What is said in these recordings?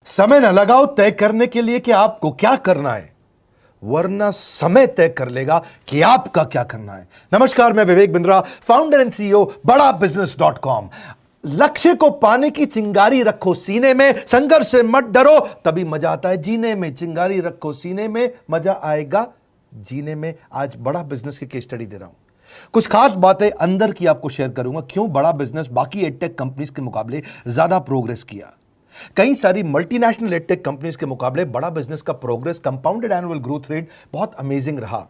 समय न लगाओ तय करने के लिए कि आपको क्या करना है, वरना समय तय कर लेगा कि आपका क्या करना है। नमस्कार, मैं Vivek Bindra, founder and CEO बड़ा बिजनेस .com। लक्ष्य को पाने की चिंगारी रखो सीने में, संघर्ष से मत डरो, तभी मजा आता है जीने में। चिंगारी रखो सीने में, मजा आएगा जीने में। आज बड़ा बिजनेस की केस स्टडी दे रहा हूं, कुछ खास बातें अंदर की आपको शेयर करूंगा, क्यों बड़ा बिजनेस बाकी एडटेक कंपनीज के मुकाबले ज्यादा प्रोग्रेस किया। कई सारी मल्टीनेशनल एडटेक कंपनीज के मुकाबले बड़ा बिजनेस का progress, compounded annual growth rate बहुत अमेजिंग रहा।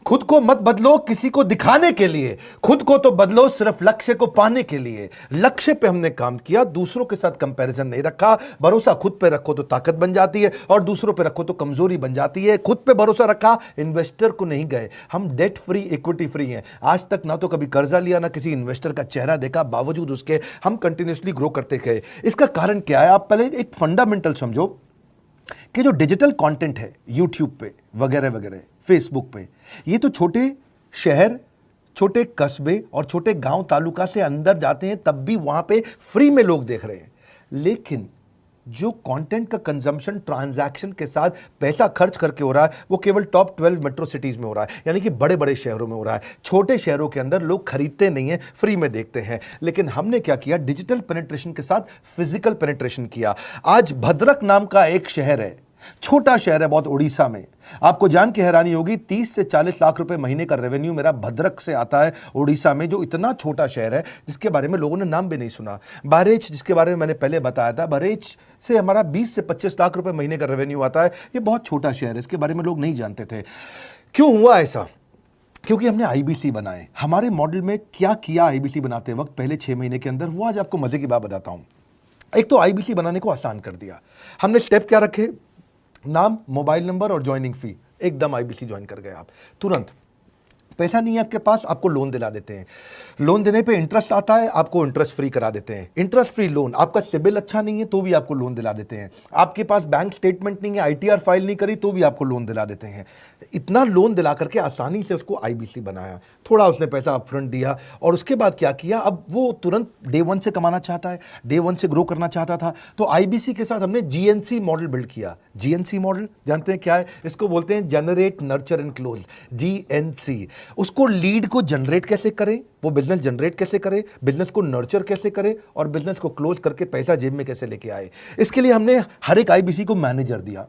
खुद को मत बदलो किसी को दिखाने के लिए, खुद को तो बदलो सिर्फ लक्ष्य को पाने के लिए। लक्ष्य पे हमने काम किया, दूसरों के साथ कंपैरिजन नहीं रखा। भरोसा खुद पे रखो तो ताकत बन जाती है, और दूसरों पे रखो तो कमजोरी बन जाती है। खुद पे भरोसा रखा, इन्वेस्टर को नहीं गए। हम डेट फ्री, इक्विटी फ्री हैं। आज तक ना तो कभी कर्जा लिया, ना किसी इन्वेस्टर का चेहरा देखा, बावजूद उसके हम कंटिन्यूसली ग्रो करते गए। इसका कारण क्या है? आप पहले एक फंडामेंटल समझो कि जो डिजिटल कंटेंट है यूट्यूब पे वगैरह वगैरह, फेसबुक पे, ये तो छोटे शहर, छोटे कस्बे और छोटे गांव तालुका से अंदर जाते हैं, तब भी वहां पे फ्री में लोग देख रहे हैं। लेकिन जो कंटेंट का कंजम्पशन ट्रांजैक्शन के साथ पैसा खर्च करके हो रहा है, वो केवल टॉप 12 मेट्रो सिटीज में हो रहा है, यानी कि बड़े बड़े शहरों में हो रहा है। छोटे शहरों के अंदर लोग खरीदते नहीं हैं, फ्री में देखते हैं। लेकिन हमने क्या किया? डिजिटल पेनिट्रेशन के साथ फिजिकल पेनिट्रेशन किया। आज भद्रक नाम का एक शहर है, छोटा शहर है बहुत, उड़ीसा में। आपको जान के हैरानी होगी, 30 से 40 लाख रुपए महीने का रेवेन्यू मेरा भद्रक से आता है, उड़ीसा में, जो इतना छोटा शहर है जिसके बारे में लोगों ने नाम भी नहीं सुना। बहरेच, जिसके बारे में मैंने पहले बताया था, बहरेच से हमारा 20 से 25 लाख रुपए महीने का रेवेन्यू आता है। ये बहुत छोटा शहर है, इसके बारे में लोग नहीं जानते थे। क्यों हुआ ऐसा? क्योंकि हमने आईबीसी बनाए। हमारे मॉडल में क्या किया आईबीसी बनाते वक्त पहले 6 महीने के अंदर, वो आज आपको मजे की बात बताता हूं। एक तो आईबीसी बनाने को आसान कर दिया हमने। स्टेप क्या रखे? नाम, मोबाइल नंबर और ज्वाइनिंग फी, एकदम आईबीसी ज्वाइन कर गए आप तुरंत। पैसा नहीं है आपके पास, आपको लोन दिला देते हैं। लोन देने पे इंटरेस्ट आता है, आपको इंटरेस्ट फ्री करा देते हैं। Interest free loan. आपका सिबिल अच्छा नहीं है तो भी आपको लोन दिला देते हैं। आपके पास बैंक स्टेटमेंट नहीं है, आईटीआर फाइल नहीं करी तो भी आपको लोन दिला देते हैं। इतना लोन दिला करके आसानी से उसको आईबीसी बनाया। थोड़ा उसने पैसा अपफ्रंट दिया, और उसके बाद क्या किया? अब वो तुरंत डे 1 से कमाना चाहता है, डे 1 से ग्रो करना चाहता था। तो आईबीसी के साथ हमने जीएनसी मॉडल बिल्ड किया। जीएनसी मॉडल जानते हैं क्या है? इसको बोलते हैं generate, nurture and close, GNC. उसको लीड को जनरेट कैसे करें, वो बिजनेस जनरेट कैसे करे, बिजनेस को नर्चर कैसे करे, और बिजनेस को क्लोज करके पैसा जेब में कैसे लेके आए। इसके लिए हमने हर एक आईबीसी को मैनेजर दिया।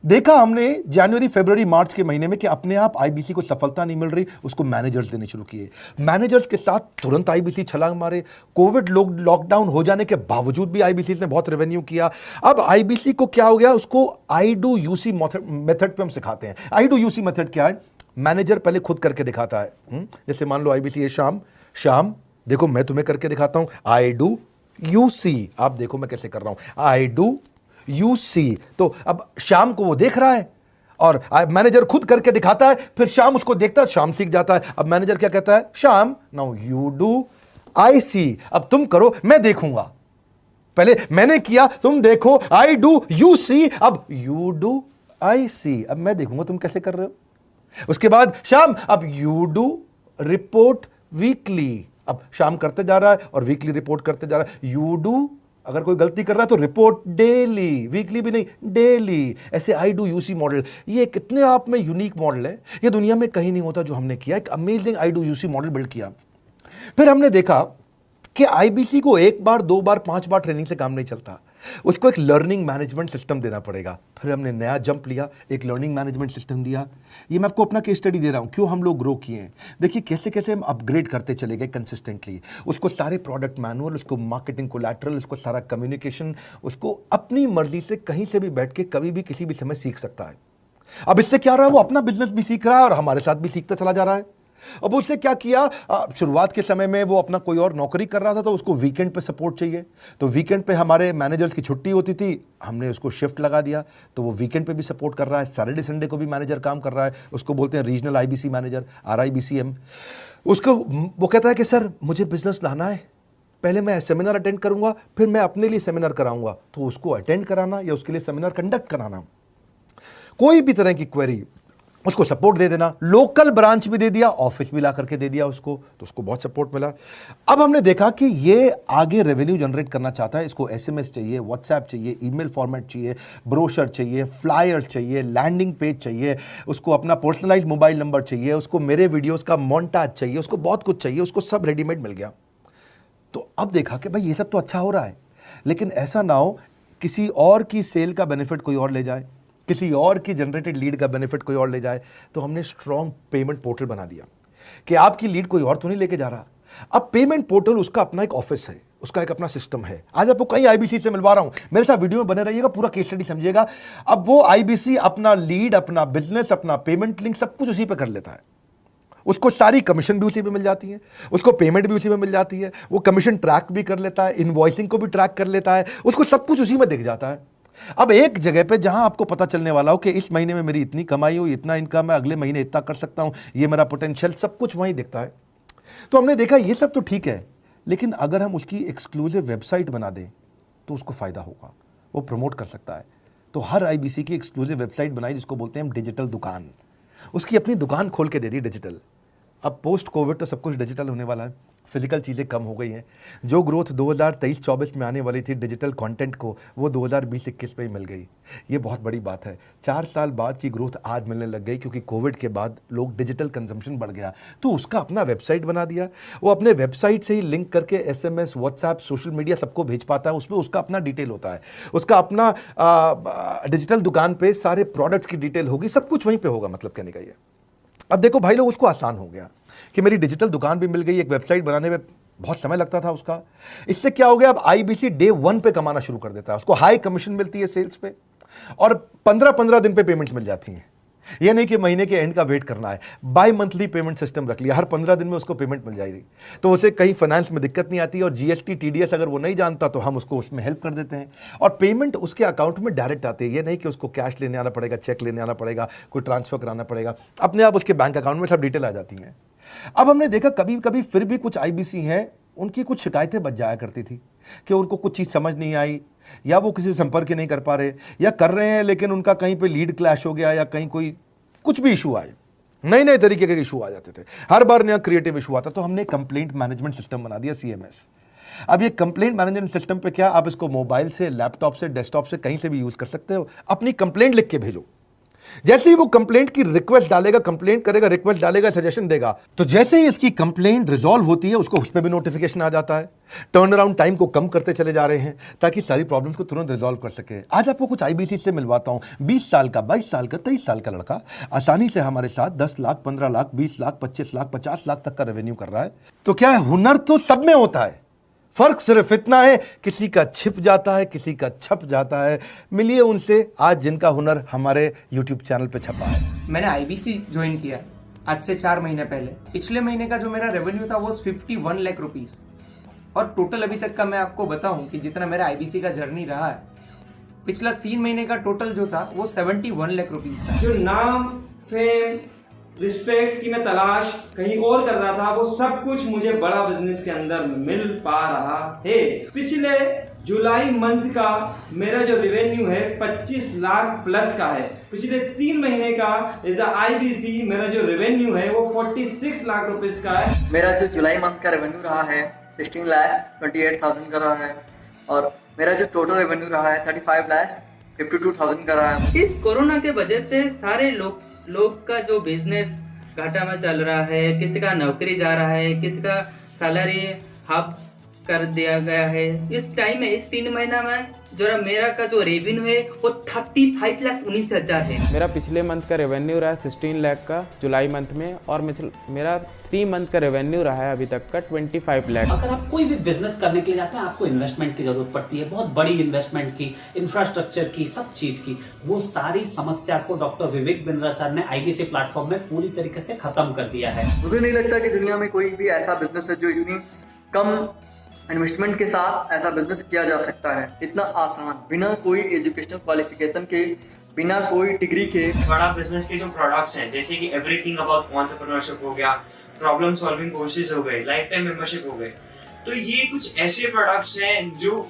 देखा हमने जनवरी, फरवरी, मार्च के महीने में कि अपने आप आईबीसी को सफलता नहीं मिल रही, उसको मैनेजर्स देने शुरू किए। मैनेजर्स के साथ तुरंत आईबीसी छलांग मारे। कोविड लॉकडाउन हो जाने के बावजूद भी आईबीसी ने बहुत रेवेन्यू किया। अब आईबीसी को क्या हो गया? उसको आई डू यूसी मेथड पे हम सिखाते हैं। आई डू यूसी मेथड क्या है? मैनेजर पहले खुद करके दिखाता है। जैसे मान लो आईबीसी है, शाम देखो मैं तुम्हें करके दिखाता हूं, आई डू यू सी। आप देखो मैं कैसे कर रहा हूं, आई डू यू सी। तो अब शाम को वो देख रहा है, और मैनेजर खुद करके दिखाता है, फिर शाम उसको देखता है, शाम सीख जाता है। अब मैनेजर क्या कहता है? शाम, नाउ यू डू, आई सी। अब तुम करो, मैं देखूंगा। पहले मैंने किया, तुम देखो, आई डू यू सी, अब यू डू आई सी, अब मैं देखूंगा तुम कैसे कर रहे हो। उसके बाद शाम, अब यू डू रिपोर्ट वीकली। अब शाम करते जा रहा है और वीकली रिपोर्ट करते जा रहा है। यू डू, अगर कोई गलती कर रहा है तो रिपोर्ट डेली, वीकली भी नहीं, डेली। ऐसे आई डू यूसी मॉडल, ये कितने आप में यूनिक मॉडल है, ये दुनिया में कहीं नहीं होता जो हमने किया। एक amazing I do UC model build किया। फिर हमने देखा कि आईबीसी को 1 बार, 2 बार, 5 बार ट्रेनिंग से काम नहीं चलता, उसको एक लर्निंग मैनेजमेंट सिस्टम देना पड़ेगा। फिर हमने नया जंप लिया, एक लर्निंग मैनेजमेंट सिस्टम दिया। ये मैं आपको अपना केस स्टडी दे रहा हूं, क्यों हम लोग ग्रो किए हैं। देखिए कैसे कैसे हम अपग्रेड करते चले गए कंसिस्टेंटली। उसको सारे प्रोडक्ट मैनुअल, उसको मार्केटिंग कोलैटरल, उसको सारा कम्युनिकेशन, उसको अपनी मर्जी से कहीं से भी बैठ के कभी भी किसी भी समय सीख सकता है। अब इससे क्या रहा है? वो अपना बिजनेस भी सीख रहा है और हमारे साथ भी सीखता चला जा रहा है। अब उससे क्या किया? शुरुआत के समय में वो अपना कोई और नौकरी कर रहा था, तो उसको वीकेंड पे सपोर्ट चाहिए। तो वीकेंड पे हमारे मैनेजर्स की छुट्टी होती थी, हमने उसको शिफ्ट लगा दिया, तो वो वीकेंड पे भी सपोर्ट कर रहा है। सैटरडे संडे को भी मैनेजर काम कर रहा है, उसको बोलते हैं रीजनल आईबीसी मैनेजर, RIBCM। उसको वो कहता है कि सर मुझे बिजनेस लाना है, पहले मैं सेमिनार अटेंड करूंगा, फिर मैं अपने लिए सेमिनार कराऊंगा। तो उसको अटेंड कराना या उसके लिए सेमिनार कंडक्ट कराना, कोई भी तरह की क्वेरी, उसको सपोर्ट दे देना, लोकल ब्रांच भी दे दिया, ऑफिस भी ला करके दे दिया उसको, तो उसको बहुत सपोर्ट मिला। अब हमने देखा कि ये आगे रेवेन्यू जनरेट करना चाहता है, इसको एसएमएस चाहिए, व्हाट्सएप चाहिए, ईमेल फॉर्मेट चाहिए, ब्रोशर चाहिए, फ्लायर चाहिए, लैंडिंग पेज चाहिए, उसको अपना पर्सनलाइज्ड मोबाइल नंबर चाहिए, उसको मेरे वीडियोस का मोन्टाज चाहिए, उसको बहुत कुछ चाहिए, उसको सब रेडीमेड मिल गया। तो अब देखा कि भाई ये सब तो अच्छा हो रहा है, लेकिन ऐसा ना हो किसी और की सेल का बेनिफिट कोई और ले जाए, किसी और की जनरेटेड लीड का बेनिफिट कोई और ले जाए। तो हमने स्ट्रॉन्ग पेमेंट पोर्टल बना दिया कि आपकी लीड कोई और तो नहीं लेके जा रहा। अब पेमेंट पोर्टल उसका अपना एक ऑफिस है, उसका एक अपना सिस्टम है। आज आपको कई आईबीसी से मिलवा रहा हूं, मेरे साथ वीडियो में बने रहिएगा, पूरा केस स्टडी समझिएगा। अब वो आईबीसी अपना लीड, अपना बिजनेस, अपना पेमेंट लिंक सब कुछ उसी पे कर लेता है। उसको सारी कमीशन भी उसी पे मिल जाती है, उसको पेमेंट भी उसी में मिल जाती है, वो कमीशन ट्रैक भी कर लेता है, इनवॉइसिंग को भी ट्रैक कर लेता है, उसको सब कुछ उसी में दिख जाता है। अब एक जगह पे जहां आपको पता चलने वाला हो कि इस महीने में मेरी इतनी कमाई हो, इतना इनकम है, अगले महीने इतना कर सकता हूं, ये मेरा पोटेंशियल, सब कुछ वहीं दिखता है। तो हमने देखा ये सब तो ठीक है, लेकिन अगर हम उसकी एक्सक्लूसिव वेबसाइट बना दें तो उसको फायदा होगा, वो प्रमोट कर सकता है। तो हर आईबीसी की एक्सक्लूसिव वेबसाइट बनाई, जिसको बोलते हैं हम डिजिटल दुकान। उसकी अपनी दुकान खोल के दे दी डिजिटल। अब पोस्ट कोविड तो सब कुछ डिजिटल होने वाला है, फिजिकल चीज़ें कम हो गई हैं। जो ग्रोथ 2023-24 में आने वाली थी डिजिटल कंटेंट को, वो 2020-21 में ही मिल गई। ये बहुत बड़ी बात है। 4 साल बाद की ग्रोथ आज मिलने लग गई, क्योंकि कोविड के बाद लोग डिजिटल कंजम्पशन बढ़ गया। तो उसका अपना वेबसाइट बना दिया, वो अपने वेबसाइट से ही लिंक करके एसएमएस, व्हाट्सएप, सोशल मीडिया सब को भेज पाता है। उसमें उसका अपना डिटेल होता है, उसका अपना डिजिटल दुकान पे सारे प्रोडक्ट्स की डिटेल होगी, सब कुछ वहीं पर होगा। मतलब कहने का ये, अब देखो भाई लोग, उसको आसान हो गया कि मेरी डिजिटल दुकान भी मिल गई। एक वेबसाइट बनाने में बहुत समय लगता था उसका। इससे क्या हो गया, अब आईबीसी डे 1 पे कमाना शुरू कर देता है। उसको हाई कमीशन मिलती है सेल्स पे, और 15-15 दिन पे पेमेंट्स मिल जाती हैं। ये नहीं कि महीने के एंड का वेट करना है, बाई मंथली पेमेंट सिस्टम रख लिया, हर 15 दिन में उसको पेमेंट मिल जाएगी। तो उसे कहीं फाइनेंस में दिक्कत नहीं आती, और जीएसटी, टीडीएस अगर वो नहीं जानता तो हम उसको उसमें हेल्प कर देते हैं, और पेमेंट उसके अकाउंट में डायरेक्ट आती है। ये नहीं कि उसको कैश लेने आना पड़ेगा, चेक लेने आना पड़ेगा, कोई ट्रांसफर कराना पड़ेगा, अपने आप उसके बैंक अकाउंट में सब डिटेल आ जाती हैं। अब हमने देखा कभी कभी फिर भी कुछ आईबीसी हैं, उनकी कुछ शिकायतें बच जाया करती थी कि उनको कुछ चीज़ समझ नहीं आई, या वो किसी संपर्क नहीं कर पा रहे, या कर रहे हैं लेकिन उनका कहीं पे लीड क्लैश हो गया, या कहीं कोई कुछ भी इशू आए, नए नए तरीके के इशू आ जाते थे, हर बार नया क्रिएटिव इशू आता। तो हमने कंप्लेंट मैनेजमेंट सिस्टम बना दिया, सीएमएस। अब ये कंप्लेंट मैनेजमेंट सिस्टम पे क्या, आप इसको मोबाइल से, लैपटॉप से, डेस्कटॉप से, कहीं से भी यूज कर सकते हो। अपनी कंप्लेंट लिख के भेजो, जैसे ही वो कंप्लेंट की रिक्वेस्ट डालेगा, कंप्लेंट करेगा, रिक्वेस्ट डालेगा, सजेशन देगा, तो जैसे ही इसकी कंप्लेंट रिजॉल्व होती है उसको उस पर भी नोटिफिकेशन आ जाता है। टर्न अराउंड टाइम को कम करते चले जा रहे हैं, ताकि सारी प्रॉब्लम्स को तुरंत रिजॉल्व कर सके। आज आपको कुछ आईबीसी से मिलवाता हूं। 20 साल का, 22 साल का, 23 साल का लड़का आसानी से हमारे साथ 10 लाख, 15 लाख, 20 लाख, 25 लाख, 50 लाख तक का रेवेन्यू कर रहा है। तो क्या है, हुनर तो सब में होता है, फर्क सिर्फ इतना है, किसी का छिप जाता है, किसी का छप जाता है। मिलिए उनसे आज जिनका हुनर हमारे YouTube चैनल पे छपा है। मैंने आईबीसी ज्वाइन किया आज से 4 महीने पहले। पिछले महीने का जो मेरा रेवेन्यू था वो 51 लाख रुपीस, और टोटल अभी तक का मैं आपको बताऊं कि जितना मेरा आईबीसी का जर्नी रहा है, पिछला 3 महीने का टोटल जो था वो 71 लाख रुपीस था। जो नाम, फेम, रिस्पेक्ट की मैं तलाश कहीं और कर रहा था, वो सब कुछ मुझे बड़ा बिजनेस के अंदर मिल पा रहा है। पिछले जुलाई मंथ का मेरा जो रेवेन्यू है 25 लाख प्लस का है। पिछले 3 महीने का एज आईबीसी मेरा जो रेवेन्यू है वो 46 लाख रुपीस का है। मेरा जो जुलाई मंथ का रेवेन्यू रहा है 16,28,000 का रहा है, और मेरा जो टोटल रेवेन्यू रहा है 35,52,000 का रहा है। इस कोरोना के वजह से सारे लोग का जो बिजनेस घाटा में चल रहा है, किसी का नौकरी जा रहा है, किसी का सैलरी हाफ कर दिया गया है। इस टाइम में, इस 3 महीना में जो मेरा का जो रेवेन्यू है वो 35,19,000 है। मेरा पिछले मंथ का रेवेन्यू रहा है 16 लाख का जुलाई मंथ में, और मेरा 3 मंथ का रेवेन्यू रहा है अभी तक का 25 लाख। अगर आप कोई भी बिजनेस करने के लिए जाते हैं, आपको इन्वेस्टमेंट की जरूरत पड़ती है, बहुत बड़ी इन्वेस्टमेंट की, इंफ्रास्ट्रक्चर की, सब चीज की। वो सारी समस्या को डॉक्टर विवेक बिंद्रा सर ने आईबीसी प्लेटफॉर्म में पूरी तरीके से खत्म कर दिया है। मुझे नहीं लगता कि दुनिया में कोई भी ऐसा बिजनेस है जो इतनी कम इन्वेस्टमेंट के साथ ऐसा बिजनेस किया जा सकता है, इतना आसान, बिना कोई एजुकेशनल क्वालिफिकेशन के, बिना कोई डिग्री के। बड़ा बिजनेस के जो प्रोडक्ट्स हैं, जैसे कि एवरीथिंग अबाउट एंटरप्रेन्योरशिप हो गया, प्रॉब्लम सॉल्विंग कोर्सेज हो गए, लाइफ टाइम मेंबरशिप हो गए, तो ये कुछ ऐसे प्रोडक्ट्स हैं जो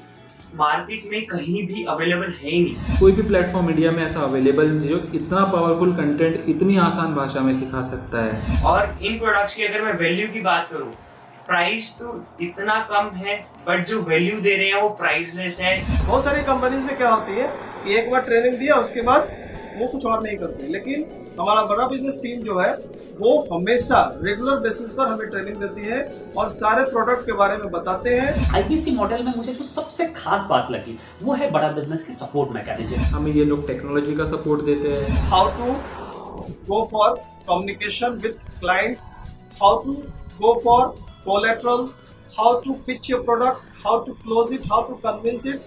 मार्केट में कहीं भी अवेलेबल है ही नहीं। कोई भी प्लेटफॉर्म इंडिया में ऐसा अवेलेबल नहीं जो इतना पावरफुल कंटेंट इतनी आसान भाषा में सिखा सकता है। और इन प्रोडक्ट्स की अगर मैं वैल्यू की बात करूं, प्राइस तो इतना कम है बट जो वैल्यू दे रहे हैं वो प्राइसलेस है। बहुत सारी कंपनीज में क्या होती है कि एक बार ट्रेनिंग दिया उसके बाद वो कुछ और नहीं करते, लेकिन हमारा बड़ा बिजनेस टीम जो है वो हमेशा रेगुलर बेसिस पर हमें ट्रेनिंग देती है और सारे प्रोडक्ट के बारे में बताते हैं। आईबीसी मॉडल में मुझे जो सबसे खास बात लगी वो है बड़ा बिजनेस की सपोर्ट मैकेनिज्म। हमें ये लोग टेक्नोलॉजी का सपोर्ट देते हैं। How to go for communication with clients, how to go for collaterals, how to pitch your product, how to close it, how to convince it,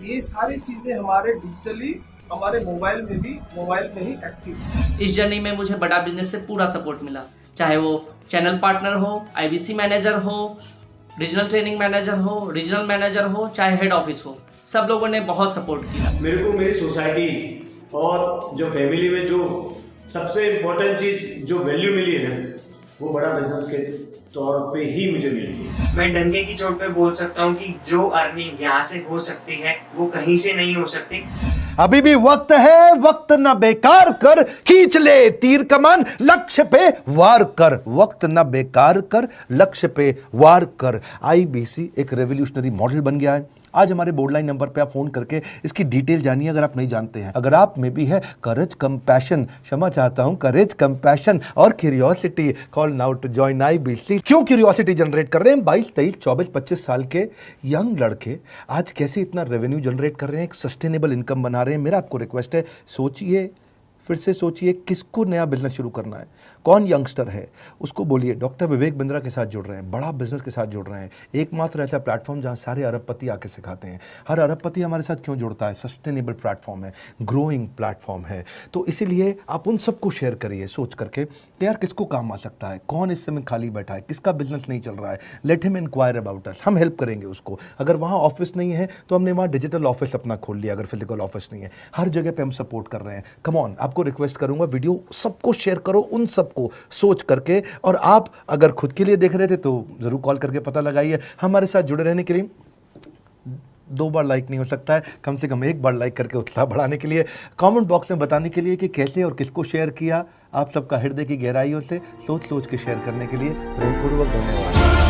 ये सारी चीजें हमारे डिजिटली हमारे मोबाइल में ही एक्टिव है। इस जर्नी में मुझे बड़ा बिजनेस से पूरा सपोर्ट मिला, चाहे वो चैनल पार्टनर हो, आईबीसी मैनेजर हो, रीजनल ट्रेनिंग मैनेजर हो, रीजनल मैनेजर हो, चाहे हेड ऑफिस हो, सब लोगों ने बहुत सपोर्ट किया। मेरे को मेरी सोसाइटी और जो फैमिली में जो सबसे इम्पोर्टेंट चीज जो वैल्यू मिली है ना, वो बड़ा बिजनेस के तौर पे ही मुझे मिली है। मैं डंके की चोट पे बोल सकता हूँ कि जो अर्निंग यहाँ से हो सकती है वो कहीं से नहीं हो सकती। अभी भी वक्त है, वक्त न बेकार कर, खींच ले तीर कमान, लक्ष्य पे वार कर, वक्त न बेकार कर, लक्ष्य पे वार कर। आईबीसी एक रेवोल्यूशनरी मॉडल बन गया है। आज हमारे बोर्ड लाइन नंबर पे आप फोन करके इसकी डिटेल जानिए अगर आप नहीं जानते हैं। अगर आप में भी है करेज, कंपैशन, क्षमा चाहता हूं, करेज, कंपैशन और curiosity, call now to join IBC. क्यों क्यूरियोसिटी जनरेट कर रहे हैं? 22, 23, 24, 25 साल के यंग लड़के आज कैसे इतना रेवेन्यू जनरेट कर रहे हैं, एक सस्टेनेबल इनकम बना रहे हैं। मेरा आपको रिक्वेस्ट है, सोचिए, फिर से सोचिए, किसको नया बिजनेस शुरू करना है, कौन यंगस्टर है, उसको बोलिए डॉक्टर विवेक बिंद्रा के साथ जुड़ रहे हैं, बड़ा बिजनेस के साथ जुड़ रहे हैं। एकमात्र ऐसा प्लेटफॉर्म जहां सारे अरबपति आके सिखाते हैं। हर अरबपति हमारे साथ क्यों जुड़ता है? सस्टेनेबल प्लेटफॉर्म है, ग्रोइंग प्लेटफॉर्म है। तो इसीलिए आप उन सबको शेयर करिए सोच करके कि यार किसको काम आ सकता है, कौन इस समय खाली बैठा है, किसका बिजनेस नहीं चल रहा है, let him enquire about us, हम हेल्प करेंगे उसको। अगर वहाँ ऑफिस नहीं है तो हमने वहाँ डिजिटल ऑफिस अपना खोल लिया, अगर फिजिकल ऑफिस नहीं है, हर जगह पे हम सपोर्ट कर रहे हैं। कम ऑन, आपको रिक्वेस्ट करूंगा वीडियो सबको शेयर करो, उन सबको सोच करके। और आप अगर खुद के लिए देख रहे थे तो जरूर कॉल करके पता लगाइए। हमारे साथ जुड़े रहने के लिए 2 बार लाइक नहीं हो सकता है, कम से कम 1 बार लाइक करके उत्साह बढ़ाने के लिए, कमेंट बॉक्स में बताने के लिए कि कैसे और किसको शेयर किया। आप सबका हृदय की गहराइयों से सोच सोच के शेयर करने के लिए प्रेमपूर्वक धन्यवाद।